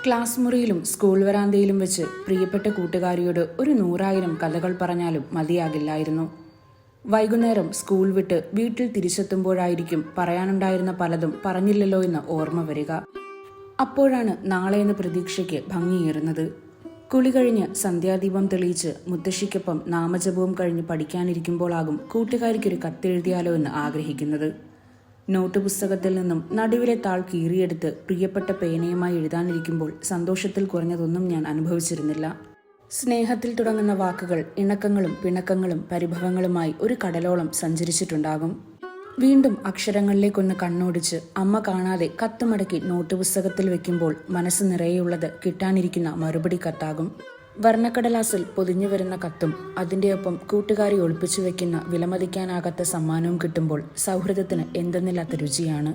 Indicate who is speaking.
Speaker 1: Class മുറിയിലും school വരാന്തയിലും വെച്ച് പ്രിയപ്പെട്ട കൂട്ടുകാരിയോട് ഒരു 100,000 കഥകൾ പറഞ്ഞാലും മതിയാകില്ലായിരുന്നു. വൈകുന്നേരം സ്കൂൾ വിട്ട് വീട്ടിൽ തിരിച്ചെത്തുമ്പോഴായിരിക്കും പറയാനുണ്ടായിരുന്ന പലതും പറഞ്ഞില്ലല്ലോ എന്ന് ഓർമ്മ വരിക. അപ്പോഴാണ് നാളെയെന്ന പ്രതീക്ഷയ്ക്ക് ഭംഗിയേറുന്നത്. കുളി കഴിഞ്ഞ് സന്ധ്യാദീപം തെളിയിച്ച് മുത്തശ്ശിക്കൊപ്പം നാമജപവും കഴിഞ്ഞ് പഠിക്കാനിരിക്കുമ്പോഴാകും കൂട്ടുകാരിക്കൊരു കത്തെഴുതിയാലോ എന്ന് ആഗ്രഹിക്കുന്നത്. നോട്ട് പുസ്തകത്തിൽ നിന്നും നടുവിലെ താൾ കീറിയെടുത്ത് പ്രിയപ്പെട്ട പേനയുമായി എഴുതാനിരിക്കുമ്പോൾ സന്തോഷത്തിൽ കുറഞ്ഞതൊന്നും ഞാൻ അനുഭവിച്ചിരുന്നില്ല. സ്നേഹത്തിൽ തുടങ്ങുന്ന വാക്കുകൾ ഇണക്കങ്ങളും പിണക്കങ്ങളും പരിഭവങ്ങളുമായി ഒരു കടലോളം സഞ്ചരിച്ചിട്ടുണ്ടാകും. വീണ്ടും അക്ഷരങ്ങളിലേക്കൊന്ന് കണ്ണോടിച്ച് അമ്മ കാണാതെ കത്ത് മടക്കി നോട്ട് പുസ്തകത്തിൽ വെക്കുമ്പോൾ മനസ്സ് നിറയെയുള്ളത് കിട്ടാനിരിക്കുന്ന മറുപടി കത്താകും. വർണ്ണക്കടലാസിൽ പൊതിഞ്ഞു വരുന്ന കത്തും അതിൻ്റെ ഒപ്പം കൂട്ടുകാരി ഒളിപ്പിച്ചു വെക്കുന്ന വിലമതിക്കാനാകാത്ത സമ്മാനവും കിട്ടുമ്പോൾ സൗഹൃദത്തിന് എന്തെന്നില്ലാത്ത രുചിയാണ്.